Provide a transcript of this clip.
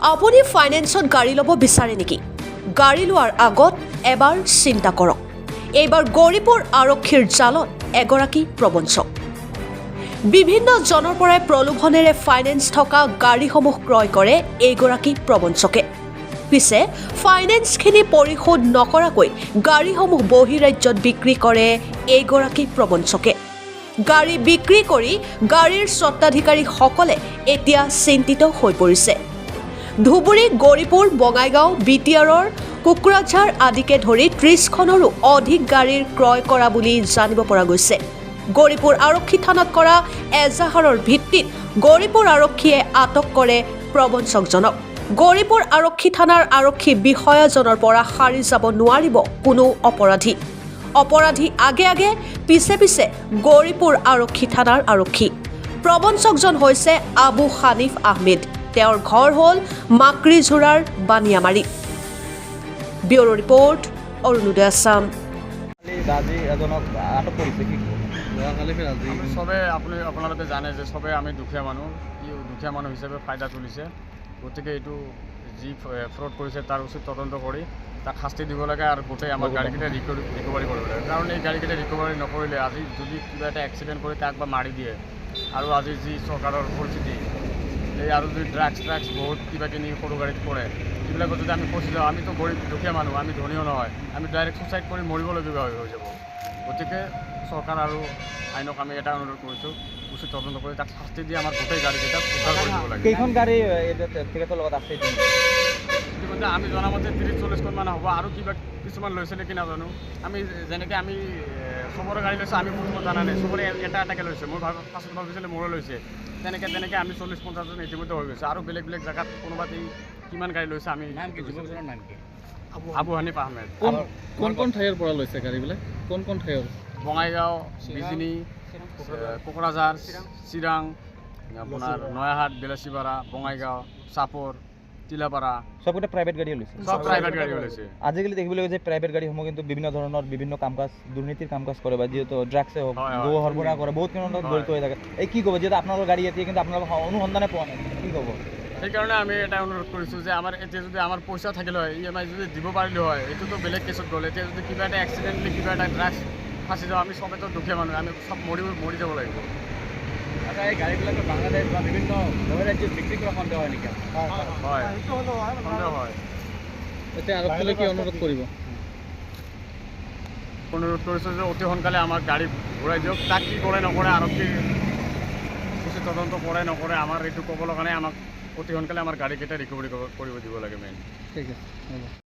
আপুনি ফাইনেন্সত গাড়ী ল'ব বিচাৰে নেকি? গাড়ী লোৱাৰ আগত এবাৰ চিন্তা কৰক। এইবাৰ গৌৰীপুৰ আৰক্ষীৰ জালত এগৰাকী প্ৰবঞ্চক। বিভিন্ন জনৰ পৰাই প্ৰলোভনেৰে ফাইনেন্স থকা গাড়ীসমূহ ক্ৰয় কৰে এইগৰাকী প্ৰবঞ্চকে। পিছে ফাইনেন্সখিনি পৰিশোধ নকৰাকৈ গাড়ীসমূহ বহিৰাজ্যত বিক্ৰী কৰে এইগৰাকী প্ৰবঞ্চকে। গাড়ী বিক্ৰী কৰি গাড়ীৰ স্বত্বাধিকাৰীসকলে এতিয়া চিন্তিত হৈ পৰিছে। ধুবুৰী, গৌৰীপুৰ, বঙাইগাঁও, বিটিআৰৰ, কোকৰাঝাৰ আদিকে ধৰি 30খনৰো অধিক গাড়ীৰ ক্ৰয় কৰা বুলি জানিব পৰা গৈছে। গৌৰীপুৰ আৰক্ষী থানাত কৰা এজাহাৰৰ ভিত্তিত গৌৰীপুৰ আৰক্ষীয়ে আটক কৰে প্ৰবঞ্চকজনক। গৌৰীপুৰ আৰক্ষী থানাৰ আৰক্ষী বিষয়াজনৰ পৰা সাৰি যাব নোৱাৰিব কোনো অপৰাধী। অপৰাধী আগে আগে পিছে পিছে গৌৰীপুৰ আৰক্ষী থানাৰ আৰক্ষী। প্ৰবঞ্চকজন হৈছে আবু হানিফ আহমেদ। তেওঁৰ ঘৰ হ'ল মাকৰিঝোৰাৰ বানিয়ামাৰী। Bureau report, Arunodoy Assam. চবে আপোনালোকে জানে যে চবে আমি দুখীয়া মানুহ হিচাপে ফায়দা তুলিছে। গতিকে এইটো যি ফ্ৰড কৰিছে তাৰ উচিত তদন্ত কৰি তাক শাস্তি দিব লাগে আৰু গোটেই আমাৰ গাড়ীকেইটা ৰিকভাৰী কৰিব লাগে। কাৰণ এই গাড়ীকেইটা ৰিকভাৰী নকৰিলে আজি যদি কিবা এটা এক্সিডেণ্ট কৰি তাক বা মাৰি দিয়ে আৰু আজি যি চৰকাৰৰ পৰিস্থিতি, এই আৰু যদি ড্ৰাগছ বহুত কিবা কিনি সৰু গাড়ীত পৰে, এইবিলাকত যদি আমি ফচি যাওঁ, আমিতো গৰীব দুখীয়া মানুহ, আমি ধনীও নহয়, আমি ডাইৰেক্ট ছুচাইড কৰি মৰিবলগীয়া হৈ যাব। গতিকে চৰকাৰ আৰু আইনক আমি এটা অনুৰোধ কৰিছোঁ, উচিত তদন্ত কৰি তাক শাস্তি দি আমাৰ গোটেই গাড়ীকেইটাক উদ্ধাৰ কৰি দিব লাগে। কেইখন গাড়ী তেখেতৰ লগত আছে? ইতিমধ্যে আমি জনামতে 30-40খন মান হ'ব, আৰু কিবা কিছুমান লৈছে নেকি নাজানো। আমি যেনেকৈ আমি চবৰে গাড়ী লৈছে, আমি কোনো জানা নাই, চবৰে এটা এটাকৈ লৈছে। মই পাছত ভাবিছিলোঁ মোৰো লৈছে। তেনেকৈ আমি 40-50জন ইতিমধ্যে হৈ গৈছে, আৰু বেলেগ জেগাত কোনোবাত কিমান গাড়ী লৈছে আমি। নাম কি? যুৱকজনৰ নাম কি? আবু হানিফ আহমেদ। কোন ঠাইৰ পৰা লৈছে গাড়ীবিলাক? কোন ঠাইৰ? বঙাইগাঁও, বিজনী, কোকৰাঝাৰ, চিৰাং, আপোনাৰ নয়াহাট, বেলাচীপাৰা, বঙাইগাঁও, চাপৰ, তিলাপাৰা, সবকেইটা প্ৰাইভেট গাড়ী লৈছে। সব প্ৰাইভেট গাড়ী লৈছে। আজিকালি দেখিবলৈ যে প্ৰাইভেট গাড়ীসমূহ কিন্তু বিভিন্ন ধৰণৰ বিভিন্ন কাম কাজ, দুৰ্নীতিৰ কাম কাজ কৰে, বা যিহেতু ড্ৰাগছে হওক, গো সৰবৰাহ কৰে, বহুত ধৰণৰ জড়িত হৈ থাকে। এই কি ক'ব, যিহেতু আপোনালোকৰ গাড়ী এতিয়া কিন্তু আপোনালোকৰ অনুসন্ধানে পোৱা নাই, কি ক'ব? সেইকাৰণে আমি এটা অনুৰোধ কৰিছোঁ যে আমাৰ এতিয়া যদি আমাৰ পইচা থাকিলে হয়, EMI যদি দিব পাৰিলোঁ হয়, এইটোতো বেলেগ কেছত গ'ল। এতিয়া যদি কিবা এটা এক্সিডেণ্টলি কিবা এটা ড্ৰাগছ ফাঁচি যাওঁ, আমি চবেতো দুখীয়া মানুহ, আমি চব মৰি যাব লাগিব। আচ্ছা, এই গাড়ীবিলাকৰ বাংলাদেশ বা বিভিন্ন বহিৰাজ্যত বিক্ৰী কৰা সন্দেহ হয় নেকি? হয়, সন্দেহ হয়। এতিয়া আৰক্ষীলৈ কি অনুৰোধ কৰিব? অনুৰোধ কৰিছোঁ যে অতি সোনকালে আমাৰ গাড়ী ঘূৰাই দিয়ক। তাক কি কৰে নকৰে, আৰক্ষী উচিত তদন্ত কৰে নকৰে, আমাৰ এইটো ক'ব লগা নাই। আমাক অতি সোনকালে আমাৰ গাড়ীকেইটা ৰিকভাৰী কৰিব দিব লাগে মেইন। ঠিক আছে।